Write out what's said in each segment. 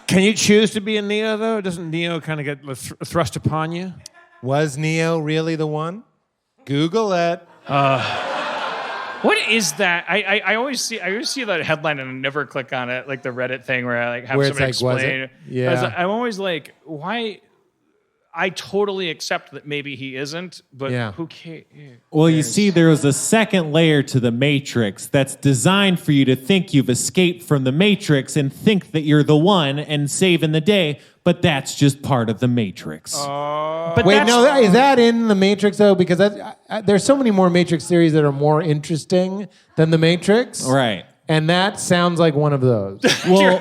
Can you choose to be a Neo, though? Doesn't Neo kind of get thrust upon you? Was Neo really the one? Google it. What is that? I always see that headline and I never click on it, like the Reddit thing where I like have Where somebody it's like, explain. was it? Yeah. I'm always like, why? I totally accept that maybe he isn't, but who cares? Well, you see, there was a second layer to the Matrix that's designed for you to think you've escaped from the Matrix and think that you're the one and saving the day, but that's just part of the Matrix. But Wait, no, is that in the Matrix though? Because there's so many more Matrix series that are more interesting than the Matrix, Right. And that sounds like one of those. Well,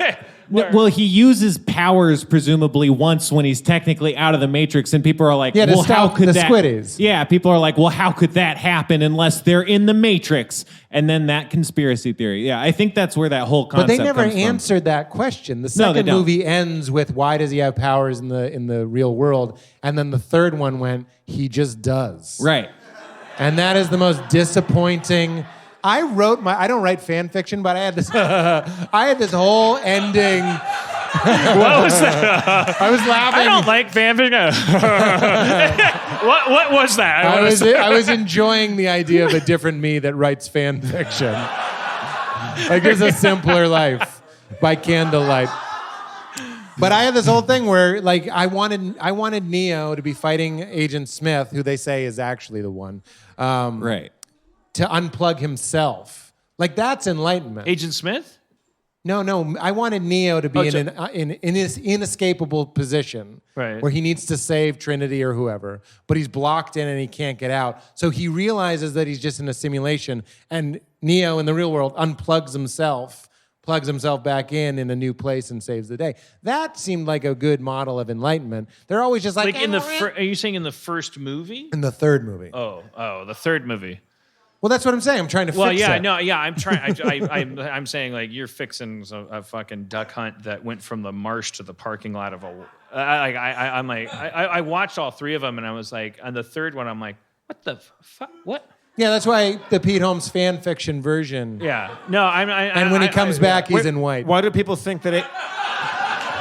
well, he uses powers presumably once when he's technically out of the Matrix, and people are like, Yeah, "Well, how could the that?" Squiddies. Yeah, people are like, "Well, how could that happen unless they're in the Matrix?" And then that conspiracy theory. Yeah, I think that's where that whole But concept they never comes from. answered that question. The No, they second don't. movie ends with why does he have powers in the real world, and then the third one went he just does. Right. And that is the most disappointing. I don't write fan fiction, but I had this whole ending. What was that? I was laughing. I don't like fanfiction. What was that? I was enjoying the idea of a different me that writes fan fiction. Like there's a simpler life by candlelight. But I had this whole thing where like I wanted Neo to be fighting Agent Smith, who they say is actually the one. Right. To unplug himself. Like that's enlightenment. Agent Smith? No. I wanted Neo to be in this inescapable position where he needs to save Trinity or whoever, but he's blocked in and he can't get out. So he realizes that he's just in a simulation, and Neo in the real world unplugs himself, plugs himself back in a new place and saves the day. That seemed like a good model of enlightenment. They're always just like in are you saying in the first movie? In the third movie. Oh, the third movie. Well, that's what I'm saying. I'm trying to fix it. I'm trying. I'm saying like you're fixing a fucking duck hunt that went from the marsh to the parking lot of a. I watched all three of them and I was like, on the third one, I'm like, what the fuck? What? Yeah, that's why the Pete Holmes fan fiction version. Yeah, no, and when he comes back, he's in white. Why do people think that it?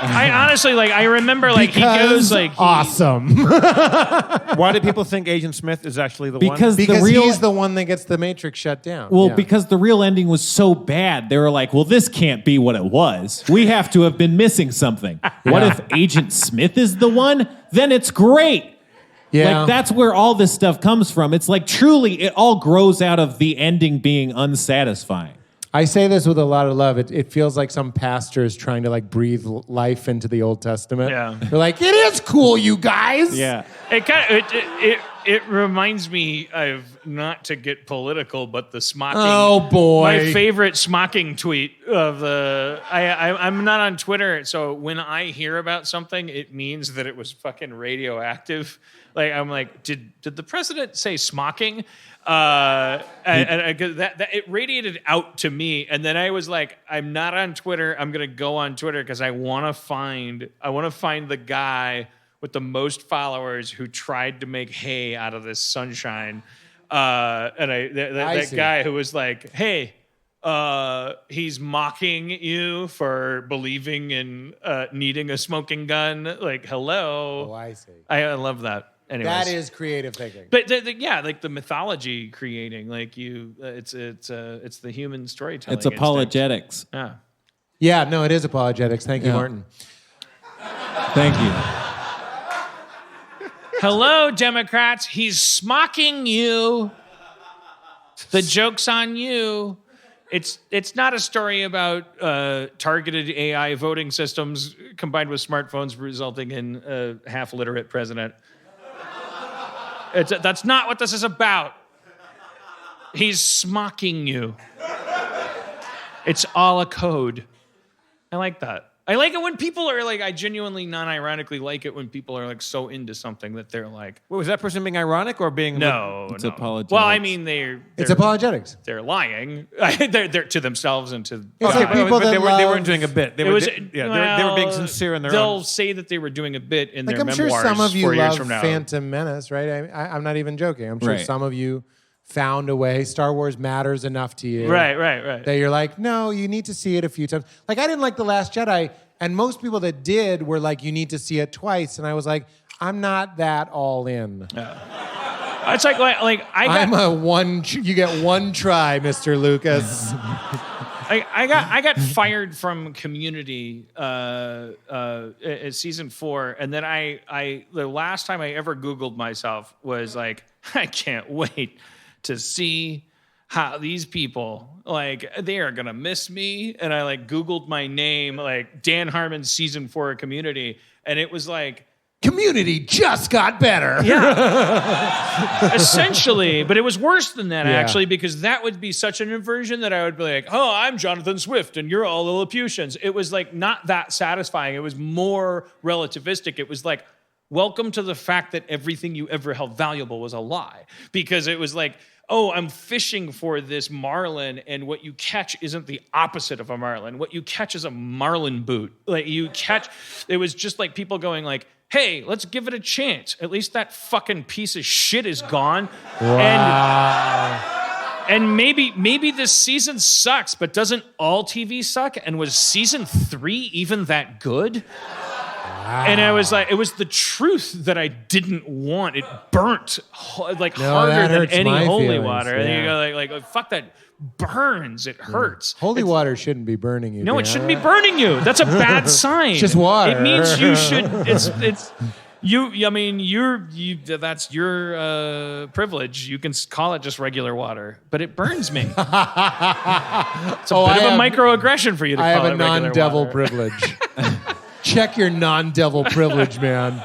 I honestly I remember like because he goes like awesome. Why do people think Agent Smith is actually the one? Because he's the one that gets the Matrix shut down. Well, because the real ending was so bad, they were like, well, this can't be what it was. We have to have been missing something. What if Agent Smith is the one? Then it's great. Yeah. Like, that's where all this stuff comes from. It's like, truly, it all grows out of the ending being unsatisfying. I say this with a lot of love. It feels like some pastor is trying to like breathe life into the Old Testament. Yeah. They're like, it is cool, you guys. Yeah. It reminds me of, not to get political, but the smocking. Oh boy. My favorite smocking tweet of the. I'm not on Twitter, so when I hear about something, it means that it was fucking radioactive. Like I'm like, did the president say smocking? And it radiated out to me, and then I was like, I'm not on Twitter. I'm gonna go on Twitter because I want to find the guy with the most followers who tried to make hay out of this sunshine. That guy who was like, hey, he's mocking you for believing in needing a smoking gun. Like, hello. Oh, I see. I love that. Anyways. That is creative thinking. But like the mythology creating, like it's the human storytelling. It's apologetics. Yeah. Yeah, no, it is apologetics. Thank you, Martin. Thank you. Hello, Democrats. He's smocking you. The joke's on you. It's not a story about targeted AI voting systems combined with smartphones resulting in a half-literate president. That's not what this is about. He's smocking you. It's all a code. I like that. I like it when people are like, I genuinely, non-ironically like it when people are like so into something that they're like. Wait, was that person being ironic or being? No, It's no. apologetics. Well, I mean, it's apologetics. They're lying. they're to themselves and to. It's like people that they love- weren't doing a bit. They were being sincere in their They'll own. say that they were doing a bit in Like their I'm memoirs sure some of you 4 years love from now. Phantom Menace, right? I'm not even joking. I'm sure Right. some of you found a way. Star Wars matters enough to you. Right. That you're like, no, you need to see it a few times. Like I didn't like The Last Jedi, And most people that did were like, you need to see it twice. And I was like, I'm not that all in. It's like I got. You get one try, Mr. Lucas. I got fired from Community at season 4, and then the last time I ever Googled myself was like, I can't wait to see how these people, like, they are gonna miss me. And I like Googled my name, like Dan Harmon season 4 of Community, and it was like, Community just got better. Yeah. Essentially, but it was worse than that, actually, because that would be such an inversion that I would be like, oh, I'm Jonathan Swift and you're all Lilliputians. It was like not that satisfying. It was more relativistic. It was like, welcome to the fact that everything you ever held valuable was a lie. Because it was like, oh, I'm fishing for this marlin, and what you catch isn't the opposite of a marlin. What you catch is a marlin boot. Like it was just like people going like, hey, let's give it a chance. At least that fucking piece of shit is gone. Wow. And maybe this season sucks, but doesn't all TV suck? And was season 3 even that good? Wow. And I was like, it was the truth that I didn't want. It burnt like harder than any holy water. Yeah. And you go like, fuck that. Burns. It hurts. Holy water shouldn't be burning you. No, it shouldn't be burning you. That's a bad sign. It's just water. It means you should. It's you. I mean, that's your privilege. You can call it just regular water, but it burns me. It's a bit of a microaggression for you to call it regular water. I have a non-devil privilege. Check your non-devil privilege, man.